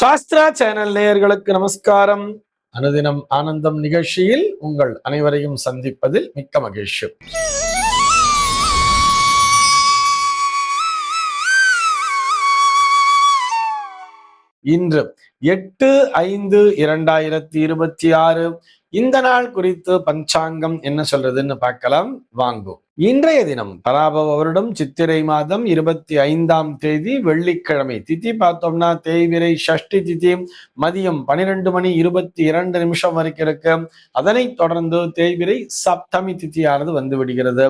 Sastra channel நேயர்களுக்கு நமஸ்காரம். அனுதினம் ஆனந்தம் நிகழ்ச்சியில் உங்கள் அனைவரையும் சந்திப்பதில் மிக்க மகிழ்ச்சி. இன்று 8/5/2026 இந்த நாள் குறித்து பஞ்சாங்கம் என்ன சொல்றதுன்னு பார்க்கலாம் வாங்கும். இன்றைய தினம் பராபவ வருடம் சித்திரை மாதம் 25ஆம் தேதி வெள்ளிக்கிழமை. திதி பார்த்தோம்னா தேய்விரை ஷஷ்டி திதி மதியம் 12:22 வரைக்கும் இருக்கு. அதனைத் தொடர்ந்து தேய்விரை சப்தமி திதியானது வந்து விடுகிறது.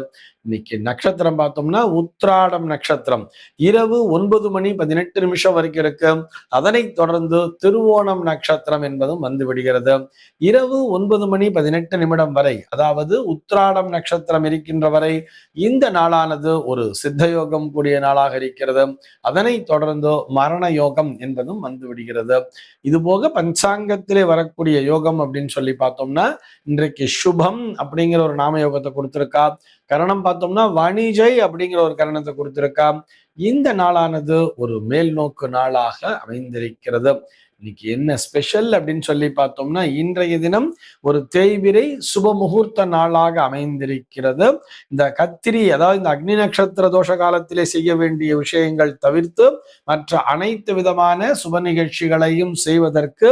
இன்னைக்கு நட்சத்திரம் பார்த்தோம்னா உத்ராடம் நட்சத்திரம் இரவு 9:18 வரைக்கும் இருக்கு. அதனைத் தொடர்ந்து திருவோணம் நட்சத்திரம் என்பதும் வந்து விடுகிறது. இரவு 9:18 வரை, அதாவது உத்ராடம் நட்சத்திரம் இருக்கின்ற வரை இந்த நாளானது ஒரு சித்த யோகம் கூடிய நாளாக இருக்கிறது. அதனைத் தொடர்ந்து மரண யோகம் என்பதும் வந்து விடுகிறது. இது போக பஞ்சாங்கத்திலே வரக்கூடிய யோகம் அப்படின்னு சொல்லி பார்த்தோம்னா இன்றைக்கு சுபம் அப்படிங்கிற ஒரு நாம யோகத்தை கொடுத்திருக்கா. கரணம் பார்த்தோம்னா வாணிஜை அப்படிங்கிற ஒரு கரணத்தை கொடுத்திருக்கா. இந்த நாளானது ஒரு மேல் நோக்கு நாளாக அமைந்திருக்கிறது. இன்னைக்கு என்ன ஸ்பெஷல் அப்படின்னு சொல்லி பார்த்தோம்னா இன்றைய தினம் ஒரு தேய்பிரை சுப முகூர்த்த நாளாக அமைந்திருக்கிறது. இந்த கத்திரி, அதாவது இந்த அக்னி நட்சத்திர தோஷ காலத்திலே செய்ய வேண்டிய விஷயங்கள் தவிர்த்து மற்ற அனைத்து விதமான சுப நிகழ்ச்சிகளையும் செய்வதற்கு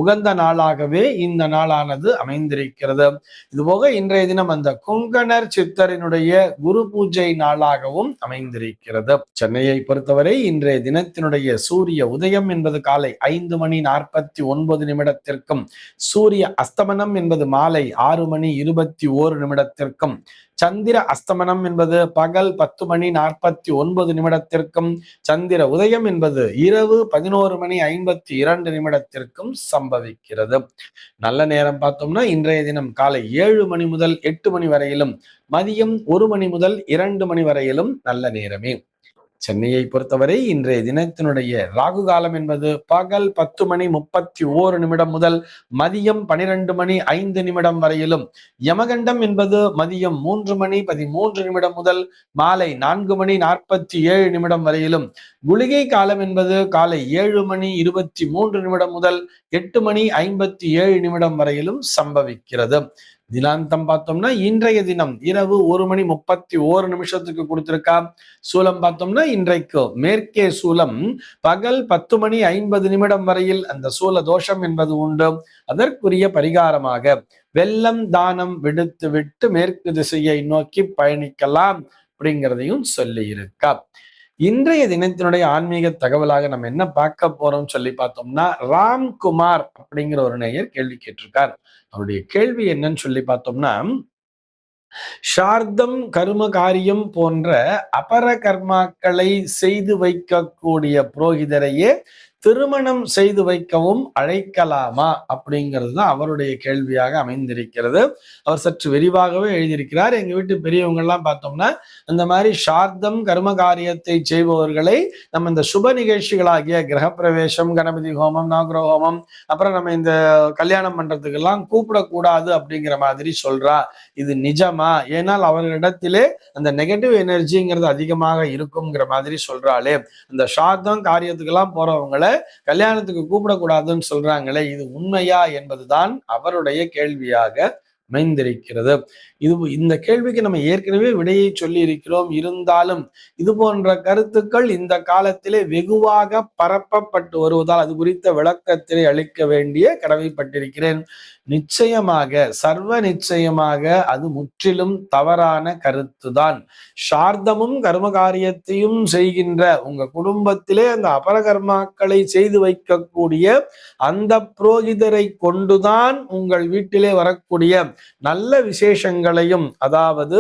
உகந்த நாளாகவே இந்த நாளானது அமைந்திருக்கிறது. இதுபோக இன்றைய தினம் அந்த குங்கணர் சித்தரினுடைய குரு பூஜை நாளாகவும் அமைந்திருக்கிறது. சென்னையை பொறுத்தவரை இன்றைய தினத்தினுடைய சூரிய உதயம் என்பது காலை 5:49 சூரிய அஸ்தமனம் என்பது மாலை 6:21 சந்திர அஸ்தமனம் என்பது பகல் 10:49 சந்திர உதயம் என்பது இரவு 11:52 சம்பவிக்கிறது. நல்ல நேரம் பார்த்தோம்னா இன்றைய தினம் காலை 7 மணி முதல் 8 மணி வரையிலும், மதியம் 1 மணி முதல் 2 மணி வரையிலும் நல்ல நேரமே. சென்னையை பொறுத்தவரை இன்றைய தினத்தினுடைய ராகு காலம் என்பது பகல் 10:31 முதல் மதியம் 12:05 வரையிலும், யமகண்டம் என்பது மதியம் 3:13 முதல் மாலை 4:47 வரையிலும், குளிகை காலம் என்பது காலை 7:23 முதல் 8:57 வரையிலும் சம்பவிக்கிறது. தினாந்தம் பார்த்தோம்னா இன்றைய தினம் இரவு 1:31 கொடுத்திருக்கா. சூலம் பார்த்தோம்னா இன்றைக்கு மேற்கே சூலம் பகல் 10:50 வரையில் அந்த சூல தோஷம் என்பது உண்டு. அதற்குரிய பரிகாரமாக வெள்ளம் தானம் விடுத்து விட்டு மேற்கு திசையை நோக்கி பயணிக்கலாம் அப்படிங்கிறதையும் சொல்லி இருக்கா. இன்றைய தினத்தினுடைய ஆன்மீக தகவலாக நம்ம என்ன பார்க்க போறோம் சொல்லி பார்த்தோம்னா, ராம்குமார் அப்படிங்கிற ஒரு நேயர் கேள்வி கேட்டிருக்கார். அவருடைய கேள்வி என்னன்னு சொல்லி பார்த்தோம்னா, சார்தம் கர்ம காரியம் போன்ற அபர கர்மாக்களை செய்து வைக்கக்கூடிய புரோகிதரையே திருமணம் செய்து வைக்கவும் அழைக்கலாமா அப்படிங்கிறது தான் அவருடைய கேள்வியாக அமைந்திருக்கிறது. அவர் சற்று விரிவாகவே எழுதியிருக்கிறார். எங்க வீட்டு பெரியவங்க எல்லாம் பார்த்தோம்னா அந்த மாதிரி சார்தம் கர்ம காரியத்தை செய்பவர்களை நம்ம இந்த சுப நிகழ்ச்சிகளாகிய கிரகப்பிரவேசம், கணபதி ஹோமம், நவகிரக ஹோமம், அப்புறம் நம்ம இந்த கல்யாணம் பண்றதுக்கெல்லாம் கூப்பிடக்கூடாது அப்படிங்கிற மாதிரி சொல்றா. இது நிஜமா? ஏனால் அவர்களிடத்திலே அந்த நெகட்டிவ் எனர்ஜிங்கிறது அதிகமாக இருக்குங்கிற மாதிரி சொல்றாளே. அந்த சார்தம் காரியத்துக்கெல்லாம் போறவங்களை கல்யாணத்துக்கு கூப்பிடக்கூடாதுன்னு சொல்றாங்களே, இது உண்மையா என்பதுதான் அவருடைய கேள்வியாக அமைந்திருக்கிறது. இந்த கேள்விக்கு நம்ம ஏற்கனவே விடையை சொல்லி இருக்கிறோம். இருந்தாலும் இது போன்ற கருத்துக்கள் இந்த காலத்திலே வெகுவாக பரப்பப்பட்டு வருவதால் அது குறித்த விளக்கத்தினை அளிக்க வேண்டிய கடமைப்பட்டிருக்கிறேன். நிச்சயமாக, சர்வ நிச்சயமாக அது முற்றிலும் தவறான கருத்துதான். சார்தமும் கர்மகாரியத்தையும் செய்கின்ற உங்க குடும்பத்திலே அந்த அபரகர்மாக்களை செய்து வைக்கக்கூடிய அந்த புரோகிதரை கொண்டுதான் உங்கள் வீட்டிலே வரக்கூடிய நல்ல விசேஷங்களையும், அதாவது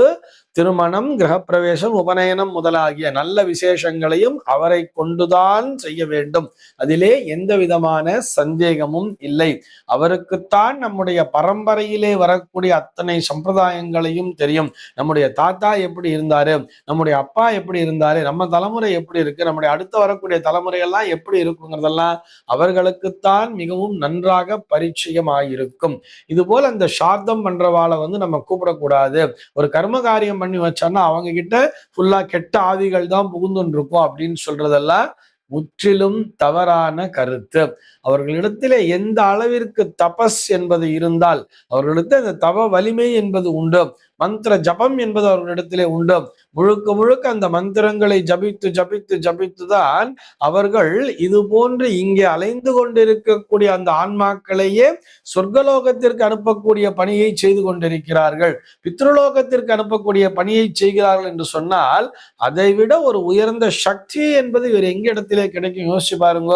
திருமணம், கிரகப்பிரவேசம், உபநயனம் முதலாகிய நல்ல விசேஷங்களையும் அவரை கொண்டுதான் செய்ய வேண்டும். அதிலே எந்த விதமான சந்தேகமும் இல்லை. அவருக்குத்தான் நம்முடைய பரம்பரையிலே வரக்கூடிய அத்தனை சம்பிரதாயங்களையும் தெரியும். நம்முடைய தாத்தா எப்படி இருந்தாரு, நம்முடைய அப்பா எப்படி இருந்தாரு, நம்ம தலைமுறை எப்படி இருக்கு, நம்முடைய அடுத்து வரக்கூடிய தலைமுறையெல்லாம் எப்படி இருக்குங்கிறதெல்லாம் அவர்களுக்குத்தான் மிகவும் நன்றாக பரிச்சயமாயிருக்கும். இது போல அந்த சார்தம் பண்றவாளை நம்ம கூப்பிடக்கூடாது. ஒரு கர்ம காரியம் பண்ணி வச்சான்னா அவங்க கிட்ட ஃபுல்லா கெட்ட ஆவிகள் தான் புகுந்துன்னு இருக்கும் அப்படின்னு சொல்றதெல்லாம் முற்றிலும் தவறான கருத்து. அவர்களிடத்திலே எந்த அளவிற்கு தபஸ் என்பது இருந்தால், அவர்களிடத்தில் அந்த தவ வலிமை என்பது உண்டு, மந்திர ஜபம் என்பது அவர்களிடத்திலே உண்டு, முழுக்க முழுக்க அந்த மந்திரங்களை ஜபித்து ஜபித்து ஜபித்துதான் அவர்கள் இது போன்று இங்கே அலைந்து கொண்டிருக்கக்கூடிய அந்த ஆன்மாக்களையே சொர்க்கலோகத்திற்கு அனுப்பக்கூடிய பணியை செய்து கொண்டிருக்கிறார்கள். பித்ருலோகத்திற்கு அனுப்பக்கூடிய பணியை செய்கிறார்கள் என்று சொன்னால் அதைவிட ஒரு உயர்ந்த சக்தி என்பது இவர் எங்க இடத்திலே கிடைக்கும்? யோசிச்சு பாருங்க.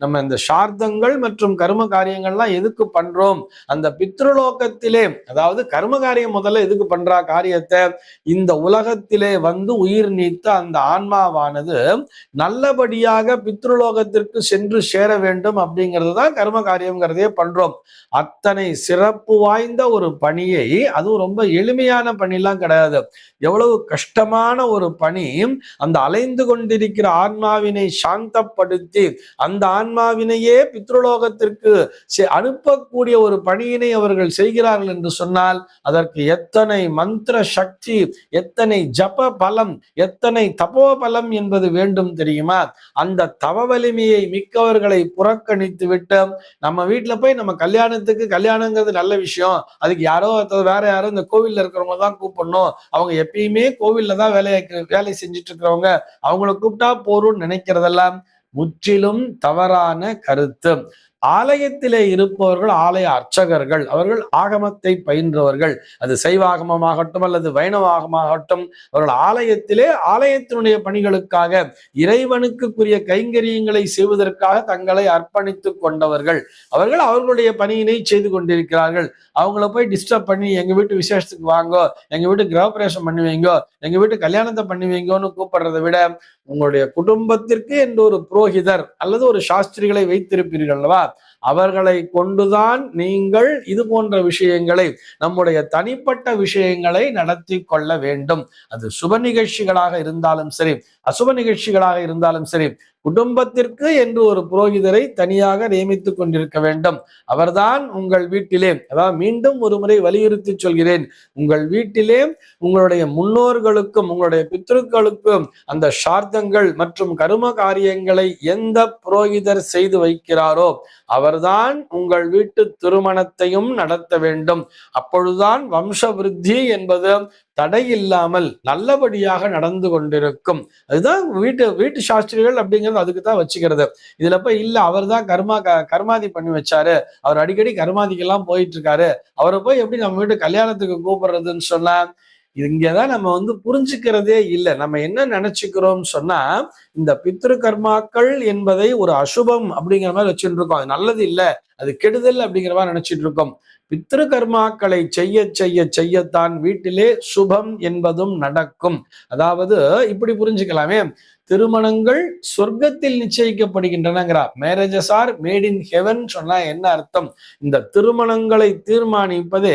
நம்ம இந்த சார்தங்கள் மற்றும் கர்ம காரியங்கள்லாம் எதுக்கு பண்றோம்? அந்த பித்ருலோகத்திலே, அதாவது கர்ம காரியம் முதல்ல எதுக்கு பண்றா காரியத்தை? இந்த உலகத்திலே வந்து உயிர் நீத்த அந்த ஆன்மாவானது நல்லபடியாக பித்ருலோகத்திற்கு சென்று சேர வேண்டும் அப்படிங்கிறது தான் கர்ம காரியம்ங்கிறதே பண்றோம். அத்தனை சிறப்பு வாய்ந்த ஒரு பணியை, அதுவும் ரொம்ப எளிமையான பணிலாம் கிடையாது, எவ்வளவு கஷ்டமான ஒரு பணி. அந்த அலைந்து கொண்டிருக்கிற ஆன்மாவினை சாந்தப்படுத்தி அந்த ஆன்மாவினையே பித்ருலோகத்திற்கு அனுப்பக்கூடிய ஒரு பணியினை அவர்கள் செய்கிறார்கள் என்று சொன்னால் அதற்கு எத்தனை மந்திர சக்தி, எத்தனை ஜப பலம், எத்தனை தபோ பலம் என்பது வேண்டும் தெரியுமா? அந்த தவ வலிமையை மிக்கவர்களை புறக்கணித்து விட்டு நம்ம வீட்டுல போய் நம்ம கல்யாணங்கிறது நல்ல விஷயம், அதுக்கு யாரோ வேற யாரோ இந்த கோவில்ல இருக்கிறவங்க தான் கூப்பிடணும், அவங்க எப்பயுமே கோவில்ல தான் வேலை செஞ்சுட்டு இருக்கிறவங்க, அவங்களை கூப்பிட்டா போறோம்னு நினைக்கிறதெல்லாம் முற்றிலும் தவறான கருத்து. ஆலயத்திலே இருப்பவர்கள் ஆலய அர்ச்சகர்கள், அவர்கள் ஆகமத்தை பயின்றவர்கள். அது சைவாகமமாகட்டும் அல்லது வைணவாகமாகட்டும், அவர்கள் ஆலயத்திலே ஆலயத்தினுடைய பணிகளுக்காக இறைவனுக்குரிய கைங்கரியங்களை செய்வதற்காக தங்களை அர்ப்பணித்துக் கொண்டவர்கள். அவர்கள் அவர்களுடைய பணியினை செய்து கொண்டிருக்கிறார்கள். அவங்கள போய் டிஸ்டர்ப் பண்ணி எங்க வீட்டு விசேஷத்துக்கு வாங்கோ, எங்க வீட்டு கிரகப்பிரவேசம் பண்ணுவீங்கோ, எங்க வீட்டு கல்யாணத்தை பண்ணுவீங்கன்னு கூப்பிடுறதை விட உங்களுடைய குடும்பத்திற்கு என்று ஒரு புரோகிதர் அல்லது ஒரு சாஸ்திரிகளை வைத்திருப்பீர்கள் அல்லவா, அவர்களை கொண்டுதான் நீங்கள் இது போன்ற விஷயங்களை, நம்முடைய தனிப்பட்ட விஷயங்களை நடத்தி கொள்ள வேண்டும். அது சுப நிகழ்ச்சிகளாக இருந்தாலும் சரி, அசுப நிகழ்ச்சிகளாக இருந்தாலும் சரி, குடும்பத்திற்கு என்று ஒரு புரோகிதரை தனியாக நியமித்துக் கொண்டிருக்க வேண்டும். அவர்தான் உங்கள் வீட்டிலே, அதாவது மீண்டும் ஒரு முறை வலியுறுத்தி சொல்கிறேன், உங்கள் வீட்டிலே உங்களுடைய முன்னோர்களுக்கும் உங்களுடைய பித்ருக்களுக்கும் அந்த சார்த்தங்கள் மற்றும் கரும காரியங்களை எந்த புரோகிதர் செய்து வைக்கிறாரோ அவர்தான் உங்கள் வீட்டு திருமணத்தையும் நடத்த வேண்டும். அப்பொழுதுதான் வம்ச விருத்தி என்பது தடையில்லாமல் நல்லபடியாக நடந்து கொண்டிருக்கும். அதுதான் வீட்டு சாஸ்திரிகள் அப்படிங்கிறது அதுக்கு தான் வச்சுக்கிறது. இதுல போய் இல்ல அவர் தான் கர்மாதி பண்ணி வச்சாரு, அவர் அடிக்கடி கர்மாதிக்கெல்லாம் போயிட்டு இருக்காரு, அவரை போய் எப்படி நம்ம வீட்டு கல்யாணத்துக்கு கூப்பிடுறதுன்னு சொன்னா இங்கதான் நம்ம வந்து புரிஞ்சுக்கிறதே இல்லை. நம்ம என்ன நினைச்சுக்கிறோம்னு சொன்னா இந்த பித்ரு கர்மாக்கள் என்பதை ஒரு அசுபம் அப்படிங்கிற மாதிரி வச்சுட்டு இருக்கோம். அது நல்லது இல்லை, அது கெடுதல் அப்படிங்கிற மாதிரி நினைச்சிட்டு இருக்கோம். பித்ரு கர்மாக்களை செய்ய செய்ய செய்யத்தான் வீட்டிலே சுபம் என்பதும் நடக்கும். அதாவது இப்படி புரிஞ்சுக்கலாமே, திருமணங்கள் சொர்க்கத்தில் நிச்சயிக்கப்படுகின்றனங்கிறா. Marriages are made in heaven சொன்னா என்ன அர்த்தம்? இந்த திருமணங்களை தீர்மானிப்பதே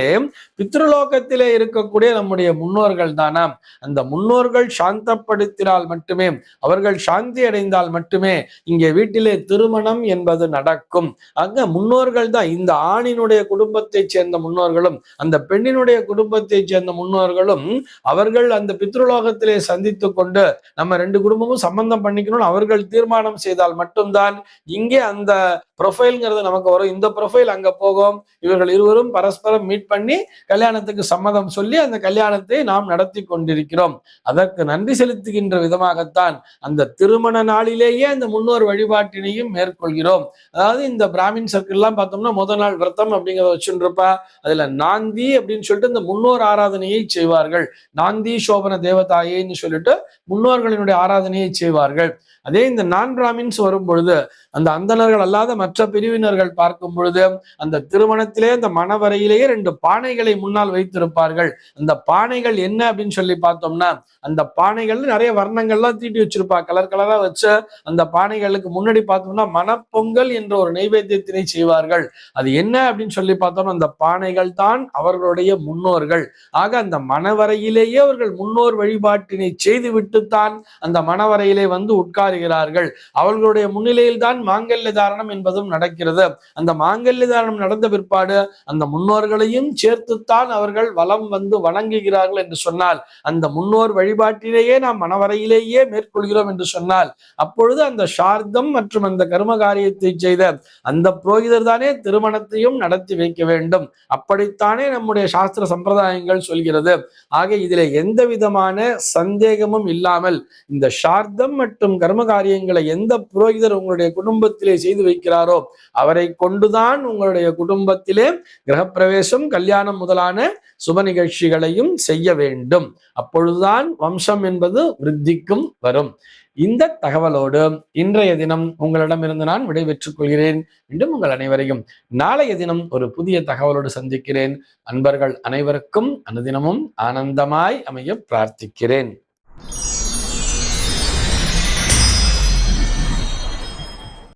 பித்ருலோகத்திலே இருக்கக்கூடிய நம்முடைய முன்னோர்கள் தானா. அந்த முன்னோர்கள் சாந்தப்படுத்தினால் மட்டுமே, அவர்கள் சாந்தி அடைந்தால் மட்டுமே இங்கே வீட்டிலே திருமணம் என்பது நடக்கும். அங்க முன்னோர்கள் தான், இந்த ஆணினுடைய குடும்பத்தை சேர்ந்த முன்னோர்களும் அந்த பெண்ணினுடைய குடும்பத்தை சேர்ந்த முன்னோர்களும் அவர்கள் அந்த பித்ருலோகத்திலே சந்தித்து கொண்டு நம்ம ரெண்டு குடும்பமும் சம்பந்தம் பண்ணிக்கணும்னு அவர்கள் தீர்மானம் செய்தால் மட்டும்தான் இங்கே அந்த ப்ரொஃபைல்ங்கிறது நமக்கு வரும். இந்த ப்ரொஃபைல் அங்க போகும், இவர்கள் இருவரும் பரஸ்பரம் மீட் பண்ணி கல்யாணத்துக்கு சம்மதம் சொல்லி அந்த கல்யாணத்தை நாம் நடத்தி கொண்டிருக்கிறோம். அதற்கு நன்றி செலுத்துகின்ற விதமாகத்தான் அந்த திருமண நாளிலேயே அந்த முன்னோர் வழிபாட்டினையும் மேற்கொள்கிறோம். அதாவது இந்த பிராமின் சர்க்கிள் எல்லாம் பார்த்தோம்னா முதல் நாள் விரதம் அப்படிங்கிறத வச்சுட்டு இருப்பா, அதுல நாந்தி அப்படின்னு சொல்லிட்டு இந்த முன்னோர் ஆராதனையை செய்வார்கள். நாந்தி சோபன தேவதாயேன்னு சொல்லிட்டு முன்னோர்களினுடைய ஆராதனையை செய்வார்கள். அதே இந்த நான் பிராமின்ஸ் வரும் பொழுது, அந்த அந்தணர்கள் அல்லாத மற்ற பிரிவினர்கள் பார்க்கும் பொழுது அந்த திருமணத்திலே அந்த மணவரையிலேயே 2 பானைகளை முன்னால் வைத்திருப்பார்கள். அந்த பானைகள் என்ன அப்படின்னு சொல்லி பார்த்தோம்னா, அந்த பானைகள் நிறைய வர்ணங்கள்லாம் தீட்டி வச்சிருப்பா, கலர் கலரா வச்சு அந்த பானைகளுக்கு முன்னாடி பார்த்தோம்னா மணப்பொங்கல் என்ற ஒரு நைவேத்தியத்தினை செய்வார்கள். அது என்ன அப்படின்னு சொல்லி பார்த்தோம்னா அந்த பானைகள் தான் அவர்களுடைய முன்னோர்கள். ஆக அந்த மணவரையிலேயே அவர்கள் முன்னோர் வழிபாட்டினை செய்து விட்டுத்தான் அந்த மணவரையிலே வந்து உட்காருகிறார்கள். அவர்களுடைய முன்னிலையில் தான் மாங்கல்ய தாரணம் என்பது என்பதும் நடக்கிறது. அந்த மாங்கல்ய தானம் நடந்த பிற்பாடு அந்த முன்னோர்களையும் சேர்த்துத்தான் அவர்கள் வலம் வந்து வணங்குகிறார்கள் என்று சொன்னால், அந்த முன்னோர் வழிபாட்டிலேயே நாம் மனவரையிலேயே மேற்கொள்கிறோம் என்று சொன்னால், அப்பொழுது அந்த சார்த்தம் மற்றும் அந்த கர்ம காரியத்தை செய்த அந்த புரோகிதர் தானே திருமணத்தையும் நடத்தி வைக்க வேண்டும். அப்படித்தானே நம்முடைய சாஸ்திர சம்பிரதாயங்கள் சொல்கிறது. ஆக இதில் எந்த விதமான சந்தேகமும் இல்லாமல் இந்த சார்த்தம் மற்றும் கர்ம காரியங்களை எந்த புரோகிதர் உங்களுடைய குடும்பத்திலே செய்து வைக்கிறாரோ அவரை கொண்டுதான் உங்களுடைய குடும்பத்திலே கிரகப்பிரவேசம், கல்யாணம் முதலான சுப நிகழ்ச்சிகளையும் செய்ய வேண்டும். அப்பொழுதுதான் வம்சம் என்பது விருத்திக்கும் வரும். இந்த தகவலோடு இன்றைய தினம் உங்களிடமிருந்து நான் விடைபெற்றுக் கொள்கிறேன். மீண்டும் உங்கள் அனைவரையும் நாளைய தினம் ஒரு புதிய தகவலோடு சந்திக்கிறேன். அன்பர்கள் அனைவருக்கும் அனுதினமும் ஆனந்தமாய் அமைய பிரார்த்திக்கிறேன்.